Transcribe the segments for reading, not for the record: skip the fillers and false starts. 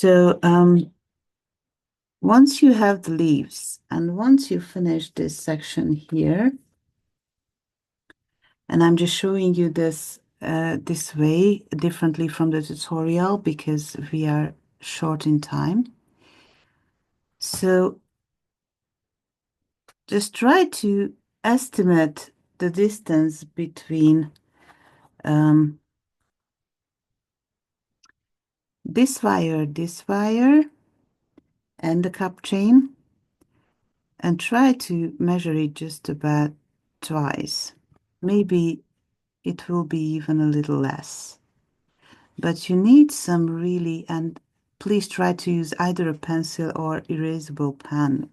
So once you have the leaves and once you finish this section here, and I'm just showing you this this way differently from the tutorial because we are short in time. So just try to estimate the distance between this wire, and the cup chain, and try to measure it just about twice. Maybe it will be even a little less. But you need some really, and please try to use either a pencil or erasable pen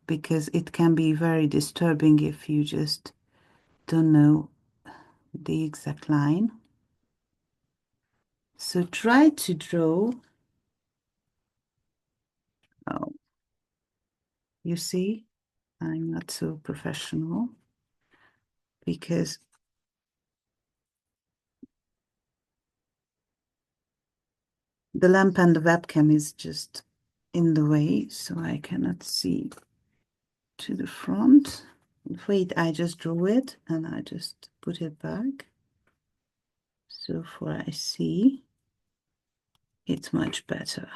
because it can be very disturbing if you just don't know the exact line. So try to draw. Oh, you see, I'm not so professional because the lamp and the webcam is just in the way, so I cannot see to the front. Wait, I just drew it and I just put it back. So for I see, it's much better.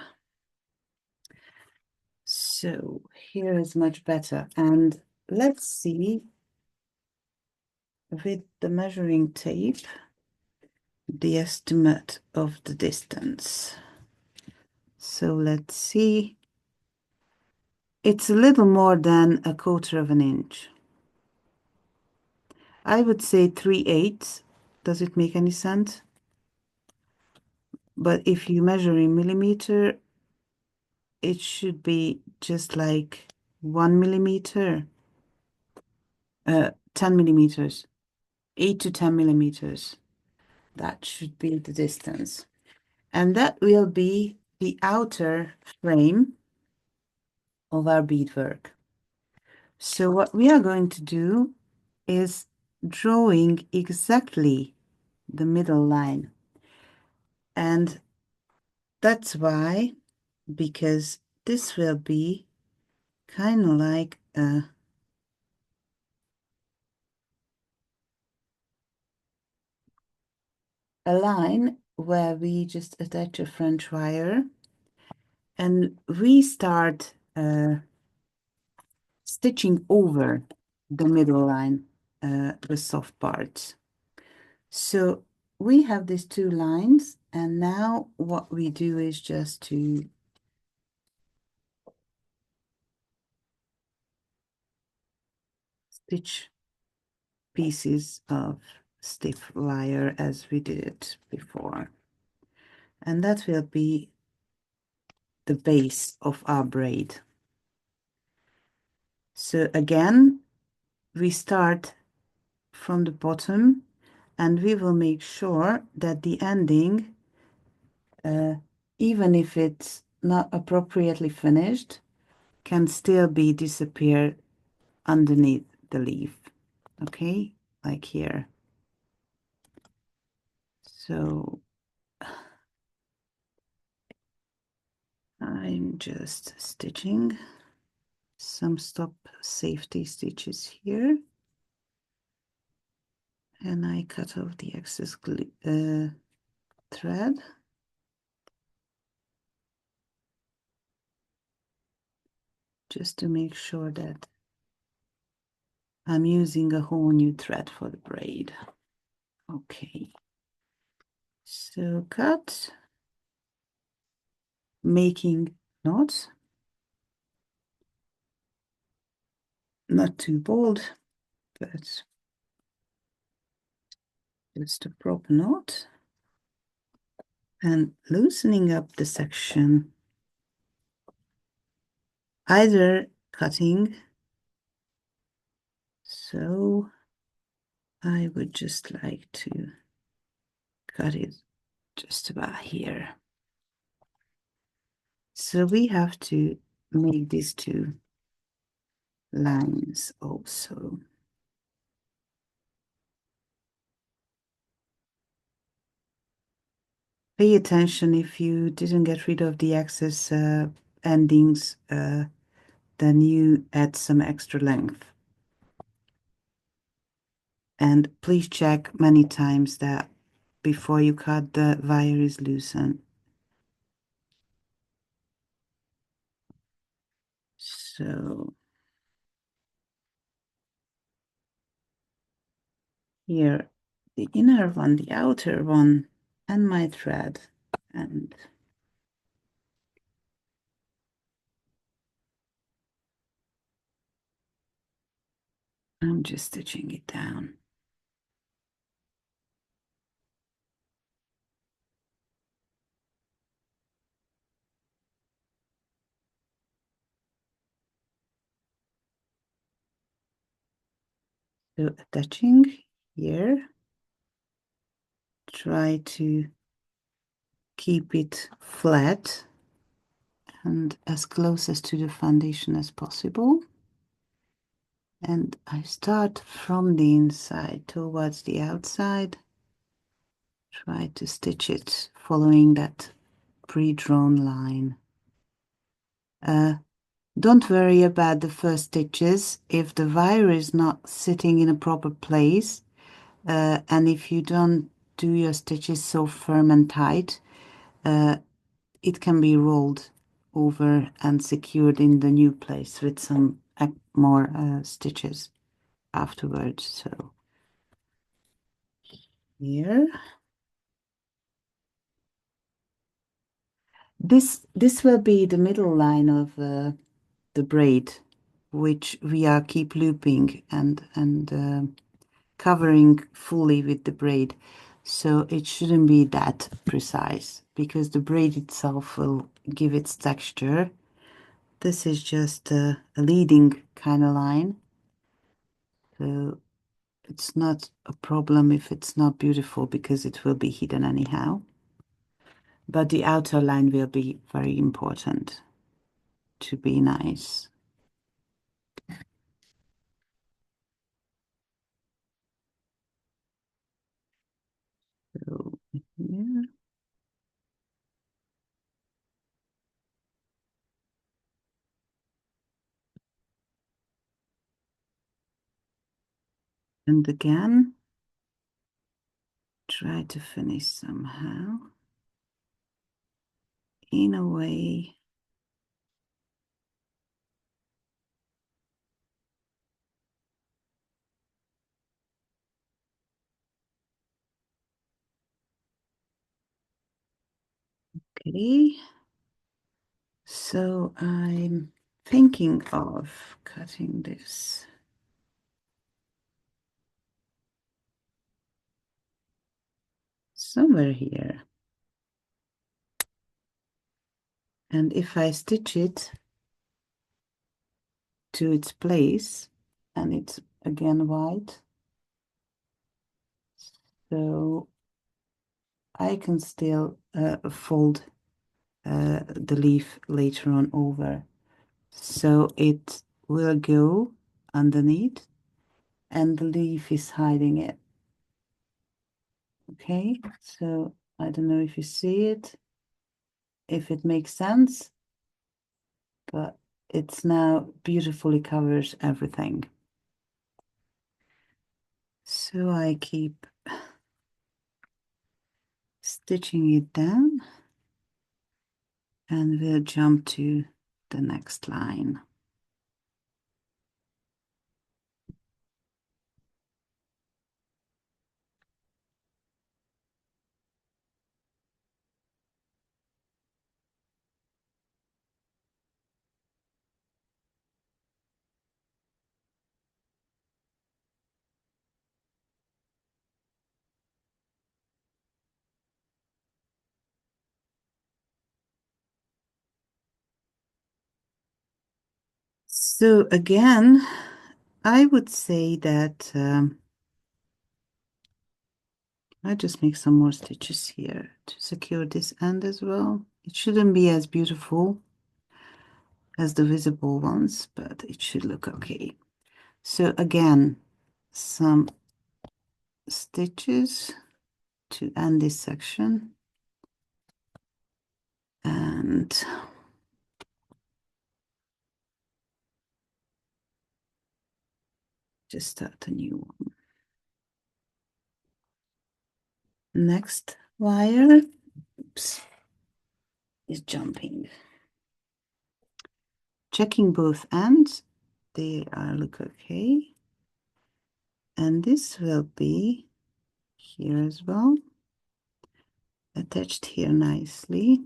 So here is much better. And let's see with the measuring tape the estimate of the distance. So let's see. It's a little more than 1/4 of an inch. I would say 3/8. Does it make any sense? But if you measure in millimeter, it should be just like 1 millimeter, 10 millimeters, 8 to 10 millimeters. That should be the distance. And that will be the outer frame of our beadwork. So what we are going to do is drawing exactly the middle line. And that's why, because this will be kind of like a line where we just attach a French wire and we start stitching over the middle line, the soft parts. So we have these two lines, and now what we do is just to stitch pieces of stiff wire as we did it before. And that will be the base of our braid. So again, we start from the bottom and we will make sure that the ending, even if it's not appropriately finished, can still be disappeared underneath the leaf. Okay, like here. So I'm just stitching some stop safety stitches here, and I cut off the excess thread. Just to make sure that I'm using a whole new thread for the braid. Okay, so cut, making knots, not too bold, but just a proper knot, and loosening up the section, either cutting, so I would just like to cut it just about here. So we have to make these two lines also. Pay attention if you didn't get rid of the excess endings, then you add some extra length. And please check many times that before you cut the wire is loosened. So here, the inner one, the outer one, and my thread. And I'm just stitching it down. So attaching here, try to keep it flat and as close as to the foundation as possible. And I start from the inside towards the outside. Try to stitch it following that pre-drawn line. Don't worry about the first stitches if the wire is not sitting in a proper place, and if you don't do your stitches so firm and tight, it can be rolled over and secured in the new place with some more stitches afterwards. So here, this will be the middle line of the braid, which we are keep looping and covering fully with the braid. So it shouldn't be that precise because the braid itself will give its texture. This is just a leading kind of line. So it's not a problem if it's not beautiful because it will be hidden anyhow. But the outer line will be very important to be nice. So here. And again, try to finish somehow in a way okay. So I'm thinking of cutting this somewhere here. And if I stitch it to its place, and it's again white, so I can still fold the leaf later on over. So it will go underneath and the leaf is hiding it. Okay, so I don't know if you see it, if it makes sense, but it's now beautifully covers everything. So I keep stitching it down and we'll jump to the next line. So again, I would say that I just make some more stitches here to secure this end as well. It shouldn't be as beautiful as the visible ones, but it should look okay. So again, some stitches to end this section. and just start a new one. Next wire, oops, is jumping. Checking both ends, they look okay. And this will be here as well, attached here nicely.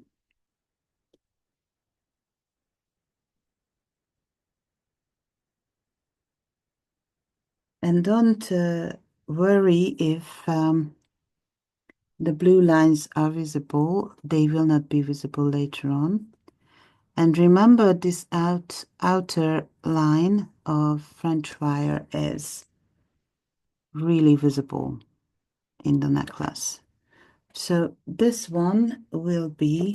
And don't worry if the blue lines are visible. They will not be visible later on. And remember, this outer line of French wire is really visible in the necklace. So this one will be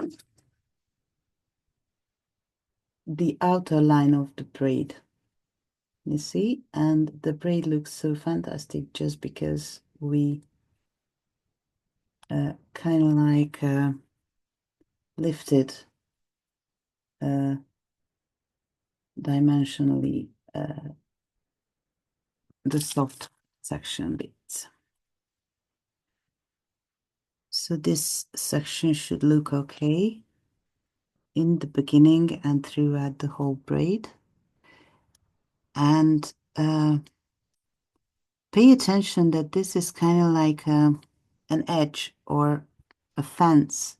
the outer line of the braid. You see, and the braid looks so fantastic just because we kind of like lifted dimensionally the soft section bits. So this section should look okay in the beginning and throughout the whole braid. And pay attention that this is kind of like an edge or a fence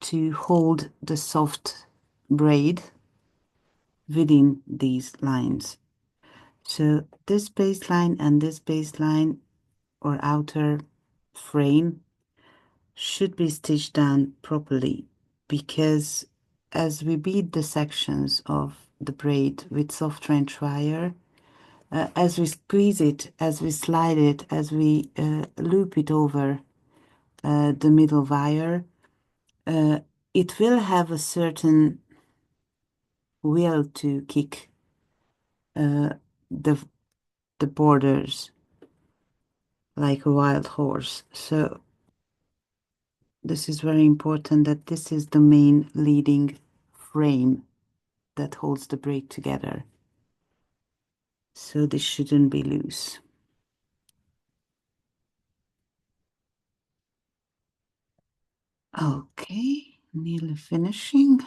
to hold the soft braid within these lines. So this baseline and this baseline or outer frame should be stitched down properly, because as we bead the sections of the braid with soft French wire, as we squeeze it, as we slide it, as we loop it over the middle wire, it will have a certain will to kick the borders like a wild horse. So this is very important, that this is the main leading frame that holds the braid together. So this shouldn't be loose. Okay, nearly finishing.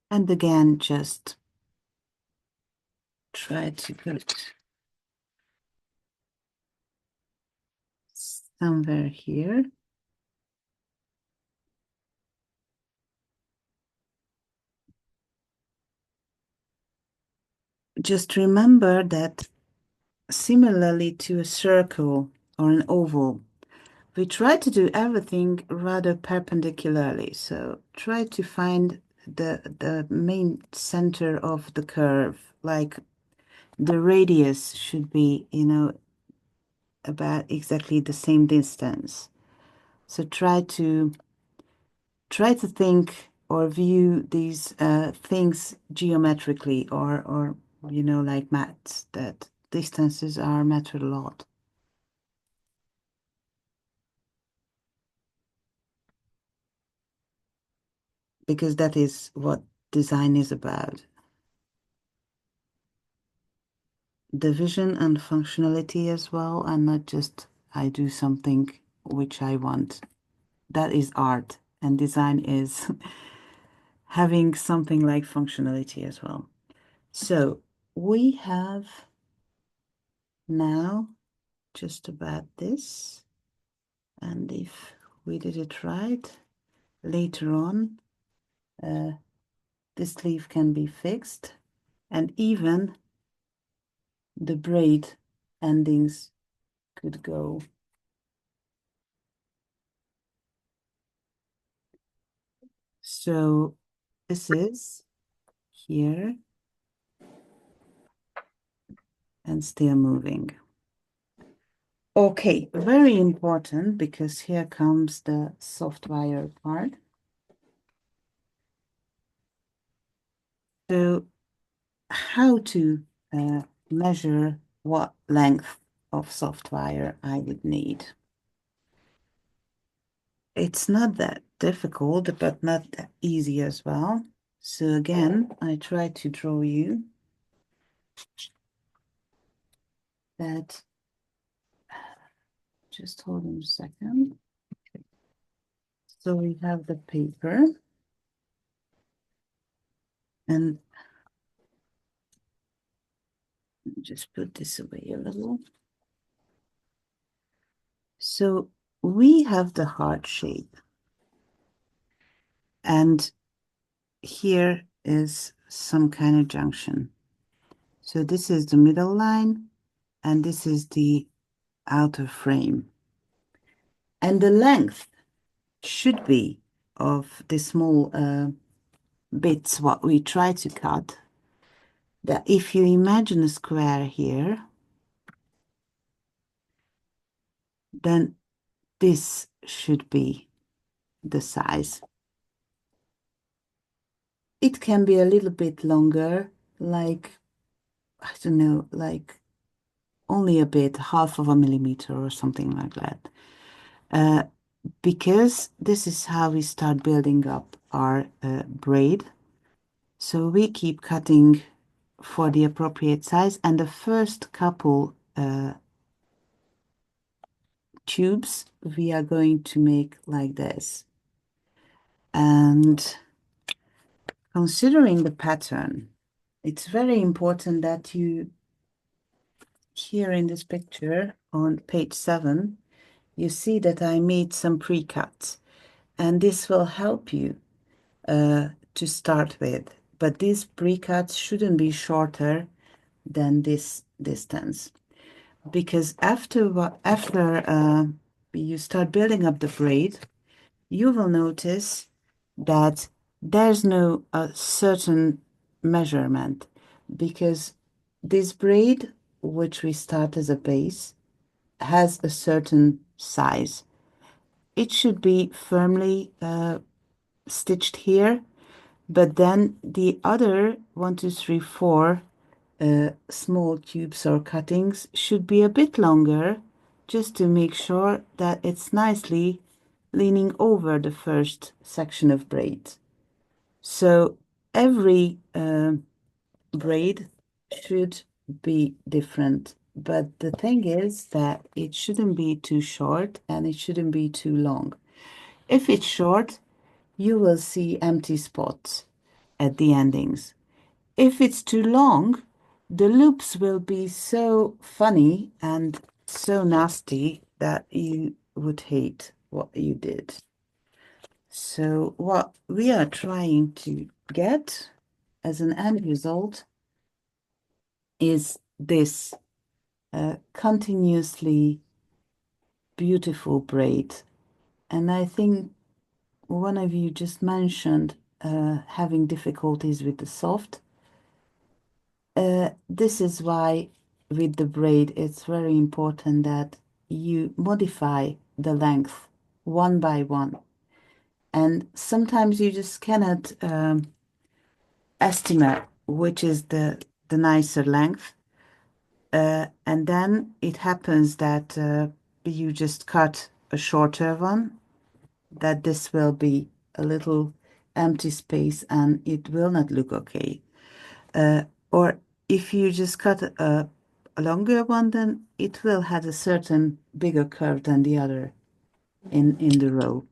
And again, just try to put somewhere here. Just remember that similarly to a circle or an oval, we try to do everything rather perpendicularly. So try to find the main center of the curve, like the radius should be, you know, about exactly the same distance. So try to think or view these things geometrically, or you know, like maths, that distances are matter a lot. Because that is what design is about. The vision and functionality as well, and not just I do something which I want. That is art, and design is having something like functionality as well. So we have now just about this, and if we did it right, later on this sleeve can be fixed, and even the braid endings could go. So this is here and still moving. Okay, very important because here comes the soft wire part. So how to measure what length of soft wire I would need. It's not that difficult, but not that easy as well. So again, I try to draw you that. Just hold on a second. So we have the paper, and just put this away a little. So we have the heart shape, and here is some kind of junction. So this is the middle line, and this is the outer frame. And the length should be of the small bits what we try to cut, that if you imagine a square here, then this should be the size. It can be a little bit longer, like, I don't know, like only a bit, half of a millimeter or something like that. Because this is how we start building up our braid. So we keep cutting for the appropriate size, and the first couple tubes we are going to make like this. And considering the pattern, it's very important that you, here in this picture on page 7, you see that I made some pre-cuts, and this will help you to start with. But these pre-cuts shouldn't be shorter than this distance, because after you start building up the braid, you will notice that there's no certain measurement, because this braid, which we start as a base, has a certain size. It should be firmly stitched here, but then the other 1, 2, 3, 4 small tubes or cuttings should be a bit longer, just to make sure that it's nicely leaning over the first section of braid. So every braid should be different, but the thing is that it shouldn't be too short and it shouldn't be too long. If it's short, you will see empty spots at the endings. If it's too long, the loops will be so funny and so nasty that you would hate what you did. So what we are trying to get as an end result is this continuously beautiful braid. And I think one of you just mentioned having difficulties with the soft. This is why with the braid, it's very important that you modify the length one by one. And sometimes you just cannot estimate which is the nicer length. And then it happens that you just cut a shorter one, that this will be a little empty space and it will not look okay. Or if you just cut a longer one, then it will have a certain bigger curve than the other in the row.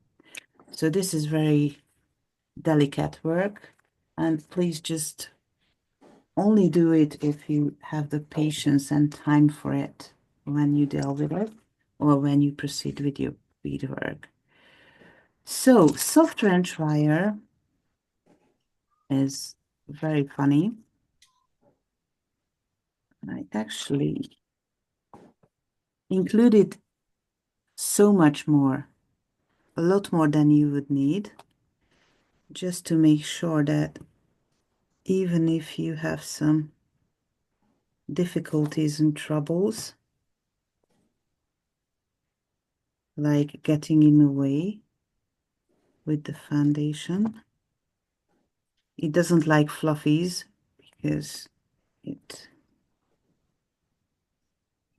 So this is very delicate work, and please just only do it if you have the patience and time for it when you deal with it or when you proceed with your beadwork. So soft wrench wire is very funny. I actually included so much more, a lot more than you would need, just to make sure that even if you have some difficulties and troubles, like getting in the way with the foundation. It doesn't like fluffies because it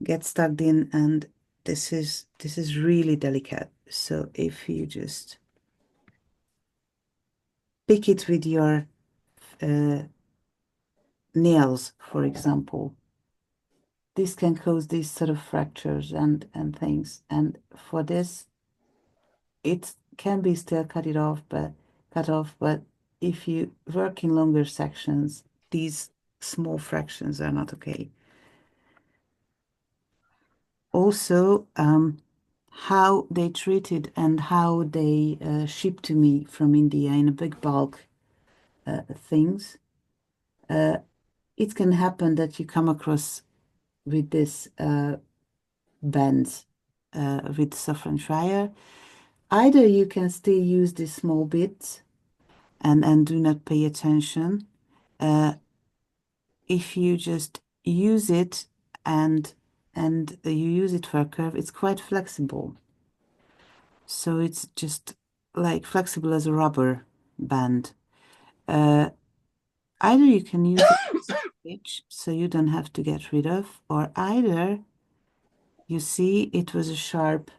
gets tucked in, and this is really delicate. So if you just pick it with your nails, for example, this can cause these sort of fractures and things. And for this, it can be still cut off, but if you work in longer sections, these small fractions are not okay. Also, how they treated and how they shipped to me from India in a big bulk things. It can happen that you come across with this bands with saffron shire. Either you can still use these small bits and do not pay attention. If you just use it and you use it for a curve, it's quite flexible. So it's just like flexible as a rubber band. Either you can use it as a stitch, so you don't have to get rid of, or either you see it was a sharp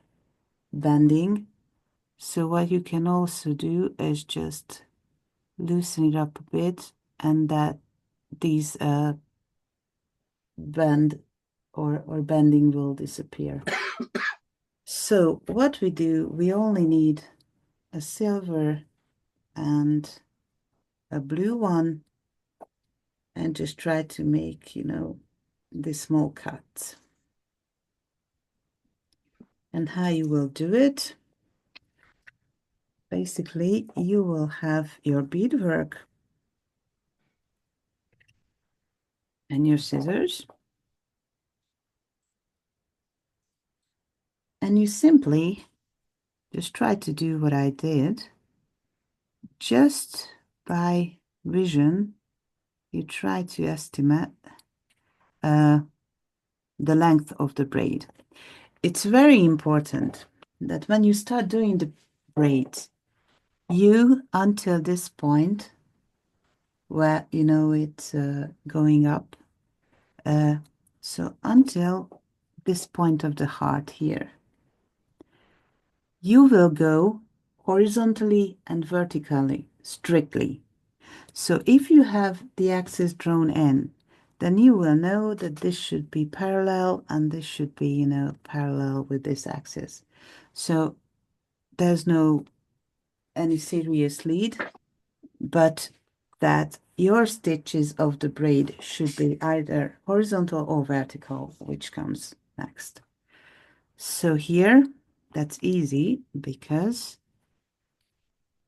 bending. So what you can also do is just loosen it up a bit, and that these bend or bending will disappear. So what we do, we only need a silver and a blue one, and just try to make, the small cuts. And how you will do it, basically you will have your beadwork and your scissors, and you simply just try to do what I did. Just by vision, you try to estimate uh, the length of the braid. It's very important that when you start doing the braid, you, until this point where you know it's going up, so until this point of the heart here, you will go horizontally and vertically, strictly. So if you have the axis drawn in, then you will know that this should be parallel and this should be, parallel with this axis. So there's no any serious lead, but that your stitches of the braid should be either horizontal or vertical, which comes next. So here, that's easy because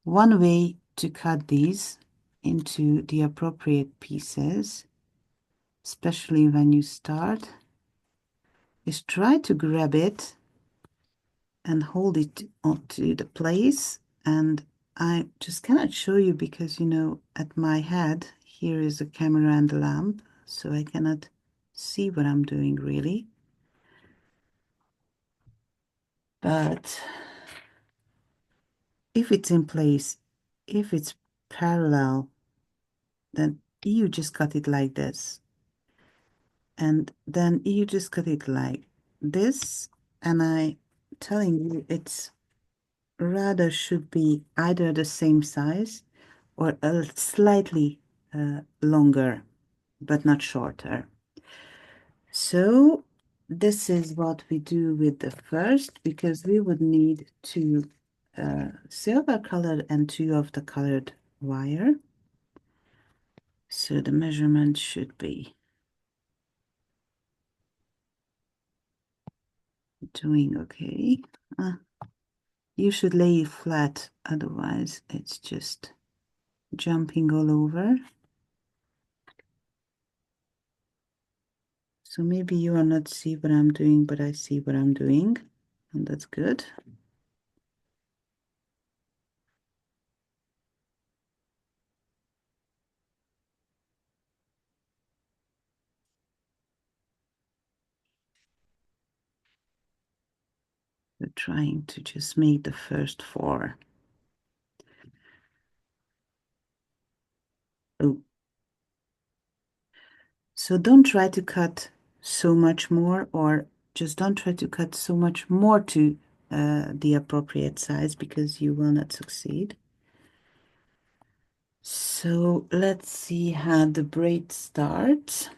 one way to cut these into the appropriate pieces, especially when you start, is try to grab it and hold it onto the place. And I just cannot show you because, at my head, here is a camera and a lamp, so I cannot see what I'm doing really. But if it's in place, if it's parallel, then you just cut it like this. And then you just cut it like this. And I telling you, it's rather should be either the same size or a slightly longer, but not shorter. So this is what we do with the first, because we would need two silver colored and two of the colored wire. So the measurement should be doing okay. You should lay it flat, otherwise it's just jumping all over. So maybe you will not see what I'm doing, but I see what I'm doing, and that's good. We're trying to just make the first 4. Oh, so don't try to cut so much more, or just don't try to cut so much more to the appropriate size, because you will not succeed. So let's see how the braid starts.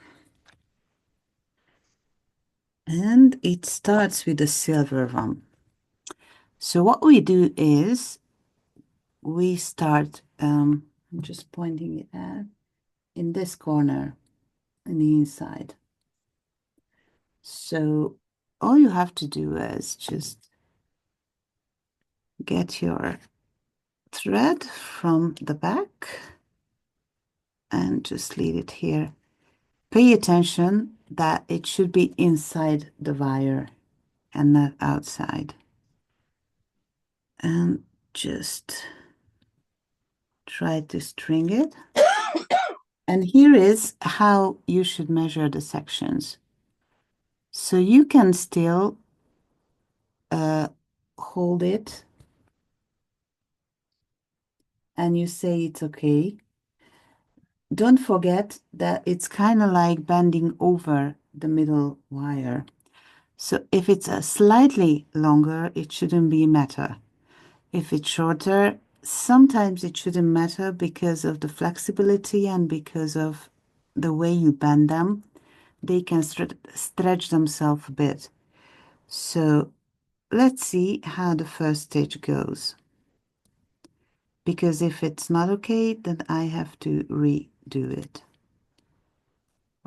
And it starts with a silver one. So what we do is we start, I'm just pointing it at, in this corner, in the inside. So all you have to do is just get your thread from the back and just leave it here. Pay attention that it should be inside the wire and not outside. And just try to string it. And here is how you should measure the sections. So you can still hold it and you say it's okay. Don't forget that it's kind of like bending over the middle wire. So if it's a slightly longer, it shouldn't be matter. If it's shorter, sometimes it shouldn't matter because of the flexibility and because of the way you bend them. They can stretch themselves a bit. So let's see how the first stitch goes. Because if it's not okay, then I have to redo it.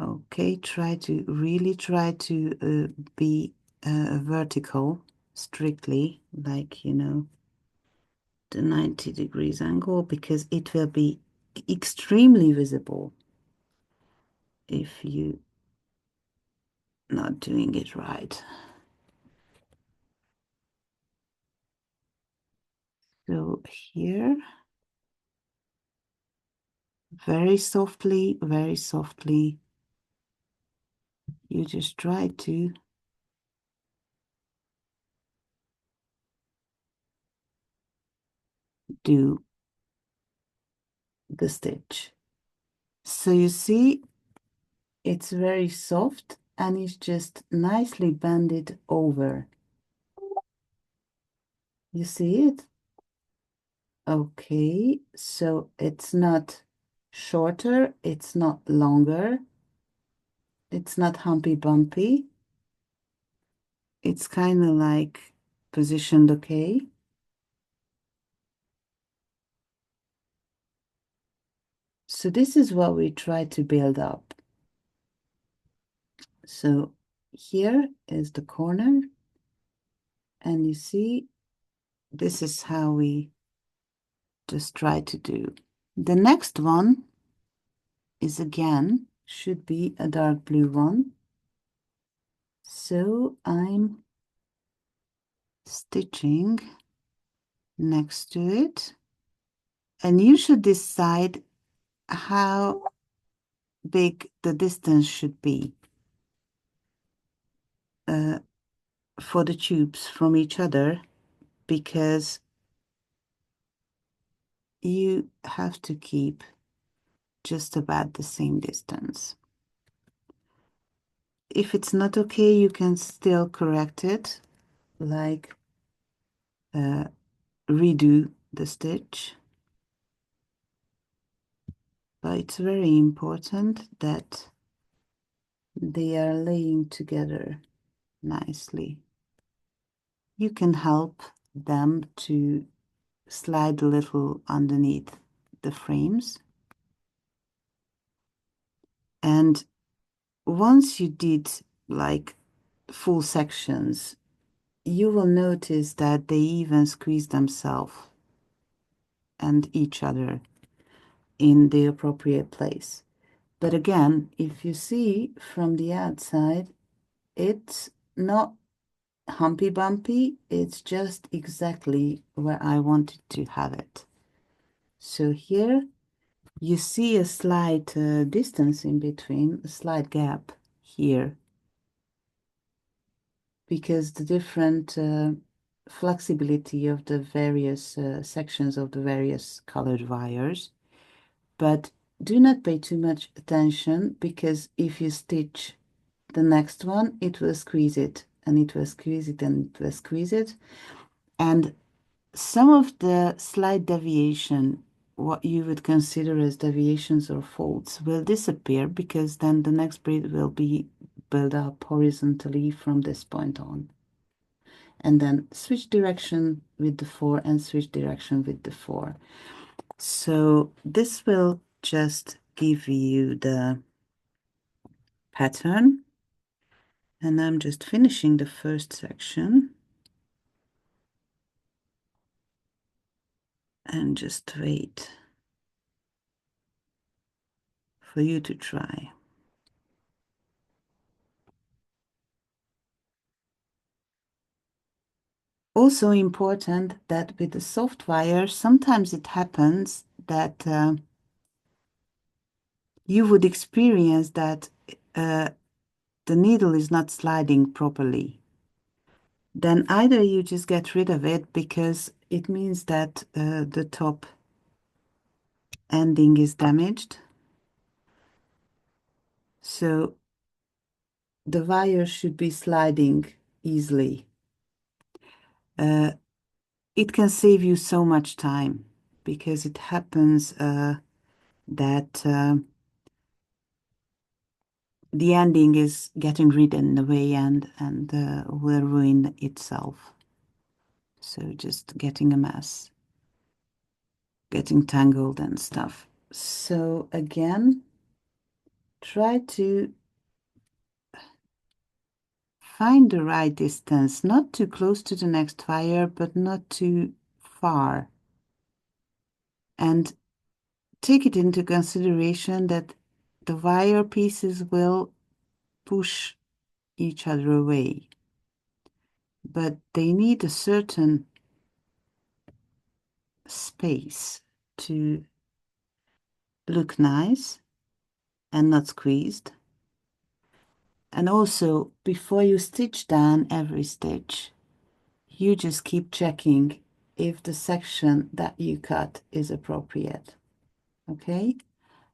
Okay, really try to be vertical strictly, like, the 90 degrees angle, because it will be extremely visible if you not doing it right. So here, very softly, you just try to do the stitch. So you see, it's very soft and it's just nicely bended over. You see it? Okay, so it's not shorter, it's not longer, it's not humpy bumpy. It's kind of like positioned okay. So this is what we try to build up. So here is the corner, and you see, this is how we just try to do. The next one is again, should be a dark blue one. So I'm stitching next to it, and you should decide how big the distance should be for the tubes from each other, because you have to keep just about the same distance. If it's not okay, you can still correct it, like redo the stitch. But it's very important that they are laying together nicely. You can help them to slide a little underneath the frames. And once you did like full sections, you will notice that they even squeeze themselves and each other in the appropriate place. But again, if you see from the outside, it's not humpy bumpy, it's just exactly where I wanted to have it. So here you see a slight distance in between, a slight gap here, because the different flexibility of the various sections of the various colored wires, but do not pay too much attention, because if you stitch the next one, it will squeeze it, and it will squeeze it, and it will squeeze it. And some of the slight deviation, what you would consider as deviations or folds, will disappear, because then the next braid will be built up horizontally from this point on. And then switch direction with the 4 and switch direction with the 4. So this will just give you the pattern. And I'm just finishing the first section. And just wait for you to try. Also important that with the soft wire, sometimes it happens that you would experience that the needle is not sliding properly. Then either you just get rid of it, because it means that the top ending is damaged. So the wire should be sliding easily. It can save you so much time, because it happens that the ending is getting ridden in the way, and will ruin itself. So just getting a mess, getting tangled and stuff. So again, try to find the right distance, not too close to the next wire, but not too far. And take it into consideration that the wire pieces will push each other away, but they need a certain space to look nice and not squeezed. And also, before you stitch down every stitch, you just keep checking if the section that you cut is appropriate. Okay?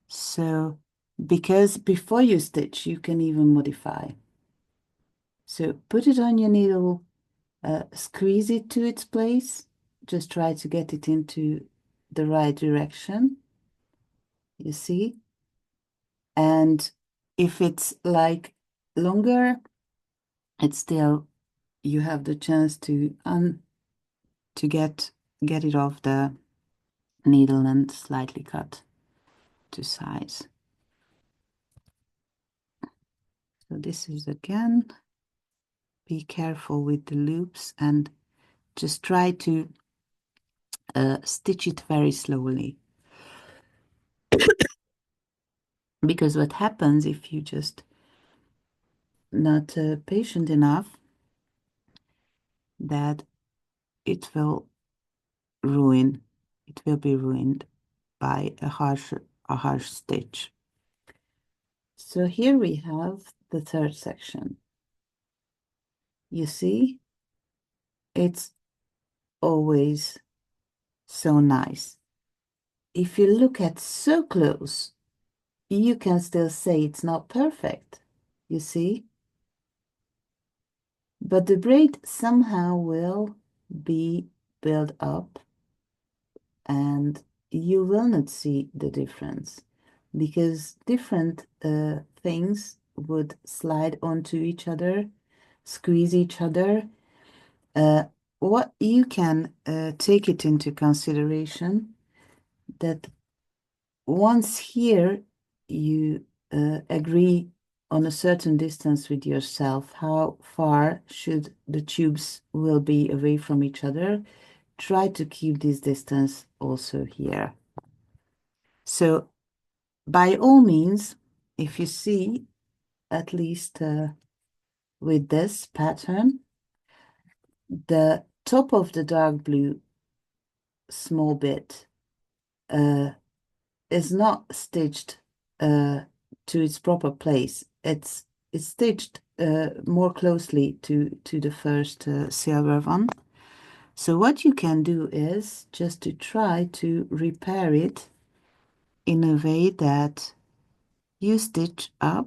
So, because before you stitch, you can even modify. So put it on your needle, squeeze it to its place, just try to get it into the right direction, you see? And if it's like longer, it's still, you have the chance to get it off the needle and slightly cut to size. So this is, again, be careful with the loops and just try to stitch it very slowly. Because what happens if you just not patient enough, that it will be ruined by a harsh stitch. So here we have the third section. You see, it's always so nice. If you look at so close, you can still say it's not perfect, you see? But the braid somehow will be built up, and you will not see the difference, because different things would slide onto each other, squeeze each other. What you can take it into consideration that once here you agree on a certain distance with yourself, how far should the tubes will be away from each other, try to keep this distance also here. So by all means, if you see, at least with this pattern, the top of the dark blue small bit is not stitched to its proper place. It's stitched more closely to the first silver one. So what you can do is just to try to repair it in a way that you stitch up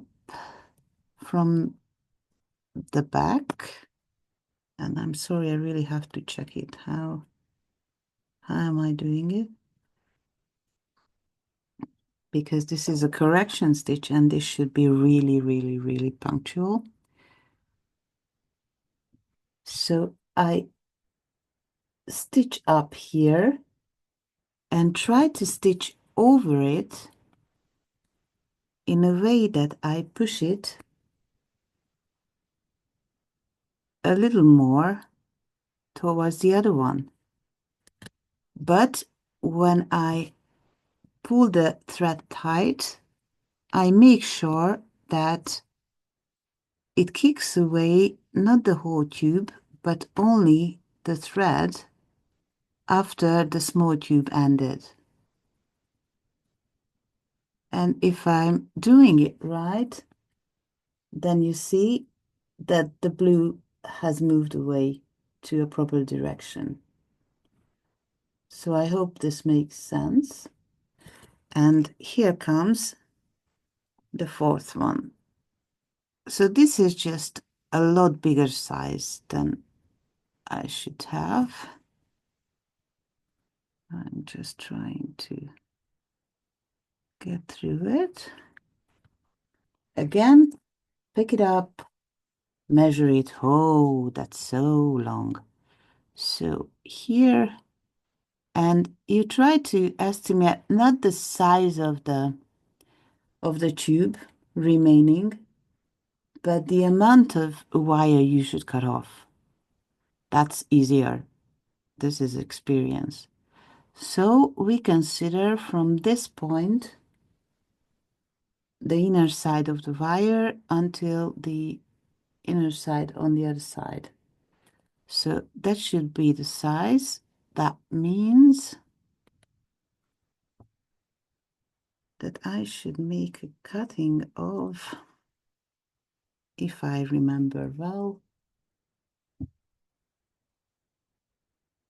from the back. And I'm sorry, I really have to check it. How am I doing it? Because this is a correction stitch and this should be really, really, really punctual. So I stitch up here and try to stitch over it in a way that I push it a little more towards the other one. But when I pull the thread tight, I make sure that it kicks away not the whole tube, but only the thread after the small tube ended. And if I'm doing it right, then you see that the blue has moved away to a proper direction. So I hope this makes sense. And here comes the fourth one. So this is just a lot bigger size than I should have. I'm just trying to get through it. Again, pick it up, measure it. Oh, that's so long. So here, and you try to estimate not the size of the tube remaining, but the amount of wire you should cut off. That's easier. This is experience. So we consider from this point the inner side of the wire until the inner side on the other side. So that should be the size. That means that I should make a cutting of, if I remember well,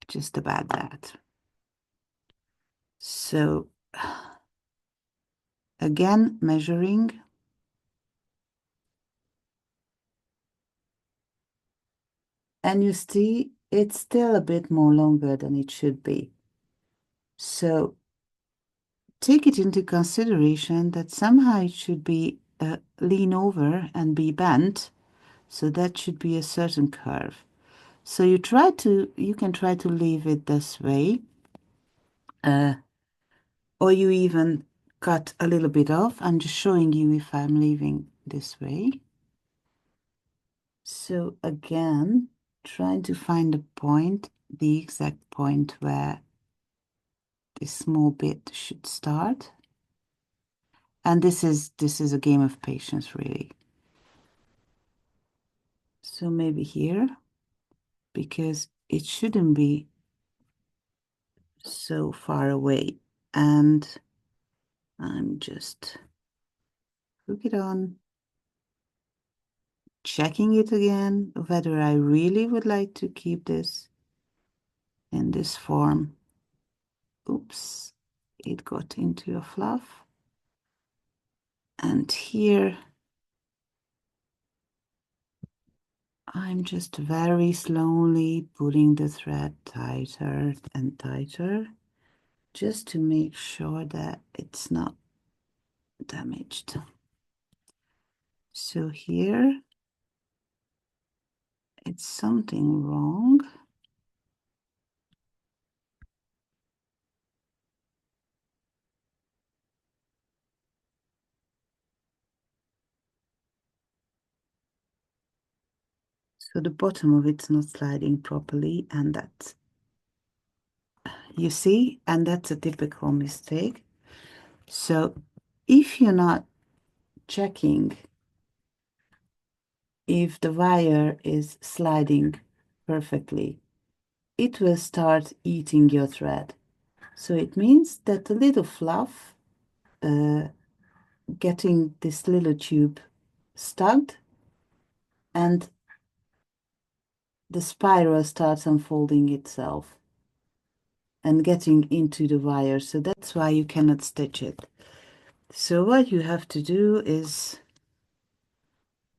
just about that. So again, measuring. And you see, it's still a bit more longer than it should be. So take it into consideration that somehow it should be lean over and be bent. So that should be a certain curve. So you can try to leave it this way. Or you even cut a little bit off. I'm just showing you if I'm leaving this way. So again, trying to find the exact point where this small bit should start. And this is a game of patience, really. So maybe here, because it shouldn't be so far away. And I'm just hook it on, checking it again, whether I really would like to keep this in this form. Oops, it got into a fluff. And here, I'm just very slowly pulling the thread tighter and tighter, just to make sure that it's not damaged. So here, it's something wrong. So the bottom of it's not sliding properly, and that's, you see, and that's a typical mistake. So if you're not checking if the wire is sliding perfectly, it will start eating your thread. So it means that the little fluff getting this little tube stuck, and the spiral starts unfolding itself and getting into the wire. So that's why you cannot stitch it. So what you have to do is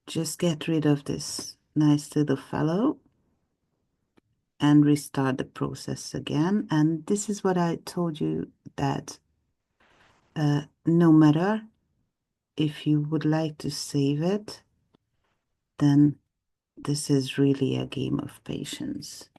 just get rid of this nice little fellow and restart the process again. And this is what I told you, that no matter if you would like to save it, then this is really a game of patience.